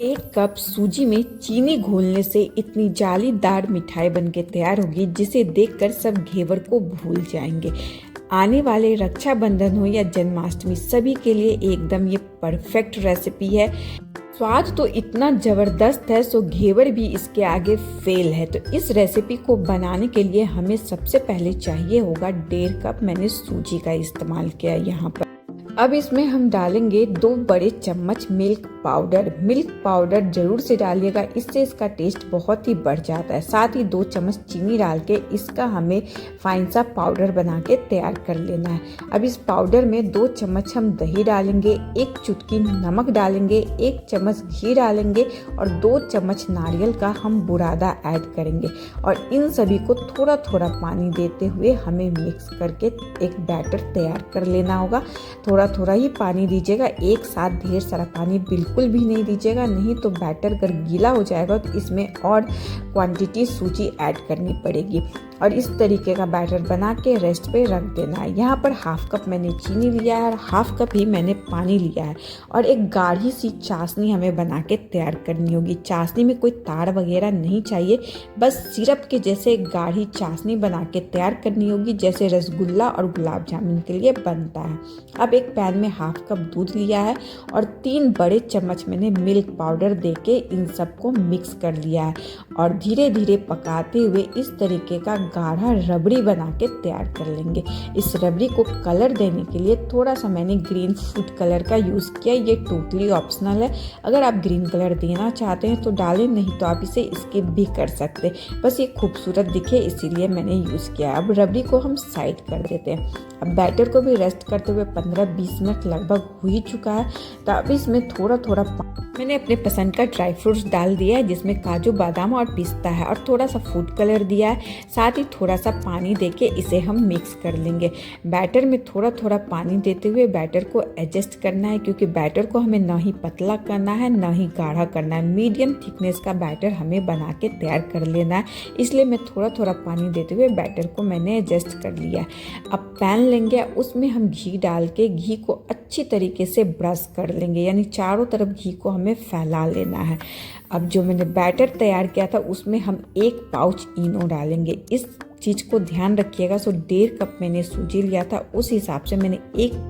एक कप सूजी में चीनी घोलने से इतनी जालीदार मिठाई बनके तैयार होगी जिसे देखकर सब घेवर को भूल जाएंगे। आने वाले रक्षाबंधन हो या जन्माष्टमी, सभी के लिए एकदम ये परफेक्ट रेसिपी है। स्वाद तो इतना ज़बरदस्त है सो घेवर भी इसके आगे फेल है। तो इस रेसिपी को बनाने के लिए हमें सबसे पहले चाहिए होगा 1.5 कप मैंने सूजी का इस्तेमाल किया यहाँ पर। अब इसमें हम डालेंगे 2 बड़े चम्मच मिल्क पाउडर। मिल्क पाउडर जरूर से डालिएगा, इससे इसका टेस्ट बहुत ही बढ़ जाता है। साथ ही 2 चम्मच चीनी डाल के इसका हमें फाइन सा पाउडर बना के तैयार कर लेना है। अब इस पाउडर में 2 चम्मच हम दही डालेंगे, 1 चुटकी नमक डालेंगे, 1 चम्मच घी डालेंगे और 2 चम्मच नारियल का हम बुरादा ऐड करेंगे। और इन सभी को थोड़ा थोड़ा पानी देते हुए हमें मिक्स करके एक बैटर तैयार कर लेना होगा। थोड़ा थोड़ा ही पानी दीजिएगा, एक साथ ढेर सारा पानी बिल्कुल भी नहीं दीजिएगा, नहीं तो बैटर अगर गीला हो जाएगा तो इसमें और क्वांटिटी सूजी ऐड करनी पड़ेगी। और इस तरीके का बैटर बना के रेस्ट पे रख देना है। यहाँ पर 1/2 कप मैंने चीनी लिया है और 1/2 कप ही मैंने पानी लिया है। और एक गाढ़ी सी चाशनी हमें बना के तैयार करनी होगी। चाशनी में कोई तार वगैरह नहीं चाहिए, बस सिरप के जैसे एक गाढ़ी चाशनी बना के तैयार करनी होगी, जैसे रसगुल्ला और गुलाब जामुन के लिए बनता है। अब एक पैन में 1/2 कप दूध लिया है और 3 बड़े चम्मच मैंने मिल्क पाउडर देके इन सबको मिक्स कर लिया है। और धीरे धीरे पकाते हुए इस तरीके का गाढ़ा रबड़ी बना के तैयार कर लेंगे। इस रबड़ी को कलर देने के लिए थोड़ा सा मैंने ग्रीन फूड कलर का यूज़ किया। ये टोटली ऑप्शनल है, अगर आप ग्रीन कलर देना चाहते हैं तो डालें, नहीं तो आप इसे स्किप भी कर सकते, बस ये खूबसूरत दिखे इसीलिए मैंने यूज़ किया। अब रबड़ी को हम साइड कर देते हैं। अब बैटर को भी रेस्ट करते हुए 15-20 मिनट लगभग हो ही चुका है। तो अब इसमें थोड़ा थोड़ा मैंने अपने पसंद का ड्राई फ्रूट्स डाल दिया है, जिसमें काजू बादाम और पिस्ता है, और थोड़ा सा फूड कलर दिया है। साथ ही थोड़ा सा पानी देके इसे हम मिक्स कर लेंगे। बैटर में थोड़ा थोड़ा पानी देते हुए बैटर को एडजस्ट करना है, क्योंकि बैटर को हमें ना ही पतला करना है ना ही गाढ़ा करना है। मीडियम थिकनेस का बैटर हमें बना के तैयार कर लेना है, इसलिए मैं थोड़ा थोड़ा पानी देते हुए बैटर को मैंने एडजस्ट कर लिया। अब पैन लेंगे, उसमें हम घी डाल के घी को अच्छी तरीके से ब्रश कर लेंगे, यानी चारों तरफ घी को हमें फैला लेना है। अब जो मैंने बैटर तैयार किया था उसमें हम 1 पाउच इनो डालेंगे। इस चीज़ को ध्यान रखिएगा। 1.5 कप मैंने सूजी लिया था, उस हिसाब से मैंने 1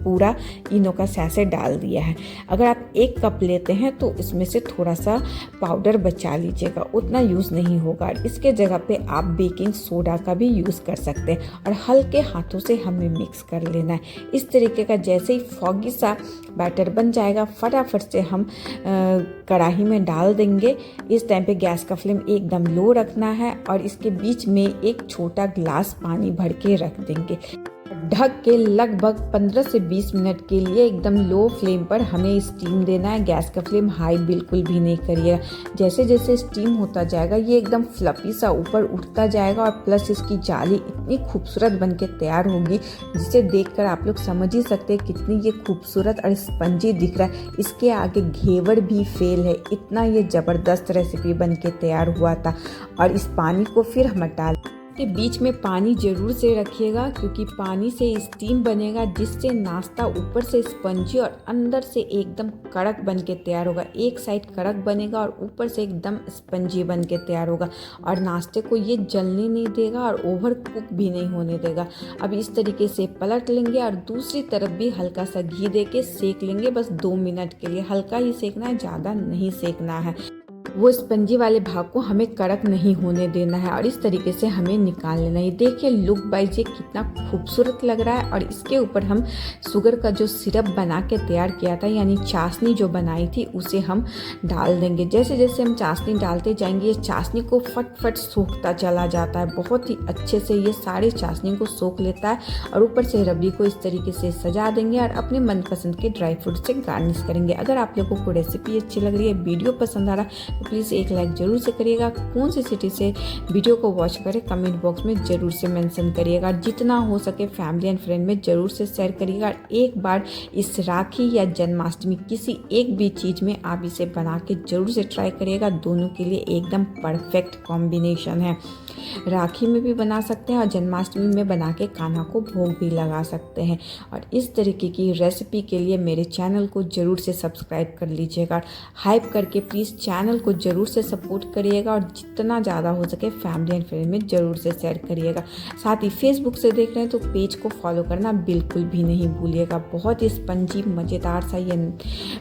पूरा इनो का सैशे डाल दिया है। अगर आप 1 कप लेते हैं तो इसमें से थोड़ा सा पाउडर बचा लीजिएगा, उतना यूज़ नहीं होगा। इसके जगह पे आप बेकिंग सोडा का भी यूज़ कर सकते हैं। और हल्के हाथों से हमें मिक्स कर लेना है। इस तरीके का जैसे ही फॉगी सा बैटर बन जाएगा, फटाफट से हम कढ़ाई में डाल देंगे। इस टाइम पे गैस का फ्लेम एकदम लो रखना है और इसके बीच में एक छोटा गिलास पानी भर के रख देंगे। ढक के लगभग 15 से 20 मिनट के लिए एकदम लो फ्लेम पर हमें स्टीम देना है। गैस का फ्लेम हाई बिल्कुल भी नहीं करिएगा। जैसे जैसे स्टीम होता जाएगा ये एकदम फ्लफी सा ऊपर उठता जाएगा, और प्लस इसकी जाली इतनी खूबसूरत बनके तैयार होगी जिसे देखकर आप लोग समझ ही सकते हैं कितनी ये खूबसूरत और स्पंजी दिख रहा है। इसके आगे घेवर भी फेल है, इतना ये ज़बरदस्त रेसिपी बनके तैयार हुआ था। और इस पानी को फिर हम हटा के बीच में पानी जरूर से रखिएगा, क्योंकि पानी से स्टीम बनेगा, जिससे नाश्ता ऊपर से स्पंजी और अंदर से एकदम कड़क बन के तैयार होगा। एक साइड कड़क बनेगा और ऊपर से एकदम स्पंजी बन के तैयार होगा, और नाश्ते को ये जलने नहीं देगा और ओवर कुक भी नहीं होने देगा। अब इस तरीके से पलट लेंगे और दूसरी तरफ भी हल्का सा घी दे के सेक लेंगे। बस 2 मिनट के लिए हल्का ही सेकना है, ज़्यादा नहीं सेकना है। वो स्पंजी वाले भाग को हमें कड़क नहीं होने देना है, और इस तरीके से हमें निकाल लेना है। देखिए लुक वाइज ये कितना खूबसूरत लग रहा है। और इसके ऊपर हम शुगर का जो सिरप बना के तैयार किया था, यानी चाशनी जो बनाई थी, उसे हम डाल देंगे। जैसे जैसे हम चाशनी डालते जाएंगे ये चाशनी को फट सोखता चला जाता है। बहुत ही अच्छे से ये सारे चाशनी को सोख लेता है। और ऊपर से रबड़ी को इस तरीके से सजा देंगे और अपने मनपसंद के ड्राई फ्रूट से गार्निश करेंगे। अगर आप लोगों को रेसिपी अच्छी लग रही है, वीडियो पसंद आ रहा है, प्लीज़ एक लाइक ज़रूर से करिएगा। कौन सी सिटी से वीडियो को वॉच करें कमेंट बॉक्स में ज़रूर से मेंशन करिएगा। जितना हो सके फैमिली एंड फ्रेंड में ज़रूर से शेयर करिएगा। एक बार इस राखी या जन्माष्टमी किसी एक भी चीज़ में आप इसे बना के ज़रूर से ट्राई करिएगा। दोनों के लिए एकदम परफेक्ट कॉम्बिनेशन है। राखी में भी बना सकते हैं और जन्माष्टमी में बना के कान्हा को भोग भी लगा सकते हैं। और इस तरीके की रेसिपी के लिए मेरे चैनल को ज़रूर से सब्सक्राइब कर लीजिएगा। हाइप करके प्लीज़ चैनल को ज़रूर से सपोर्ट करिएगा और जितना ज़्यादा हो सके फैमिली एंड फ्रेंड में ज़रूर से शेयर करिएगा। साथ ही फेसबुक से देख रहे हैं तो पेज को फॉलो करना बिल्कुल भी नहीं भूलिएगा। बहुत ही स्पंजी मज़ेदार सा ये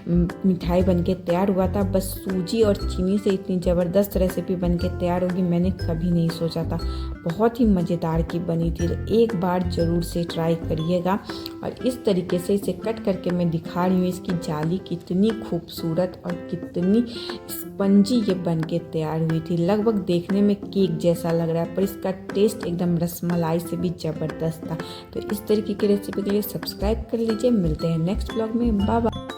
मिठाई बनके तैयार हुआ था। बस सूजी और चीनी से इतनी ज़बरदस्त रेसिपी बनके तैयार होगी मैंने कभी नहीं सोचा था। बहुत ही मज़ेदार की बनी थी। एक बार ज़रूर से ट्राई करिएगा। और इस तरीके से इसे कट करके मैं दिखा रही हूँ। इसकी जाली कितनी खूबसूरत और कितनी स्पंजी ये बनके तैयार हुई थी। लगभग देखने में केक जैसा लग रहा है पर इसका टेस्ट एकदम रसमलाई से भी ज़बरदस्त था। तो इस तरीके की रेसिपी के लिए सब्सक्राइब कर लीजिए। मिलते हैं नेक्स्ट ब्लॉग में। Bye bye.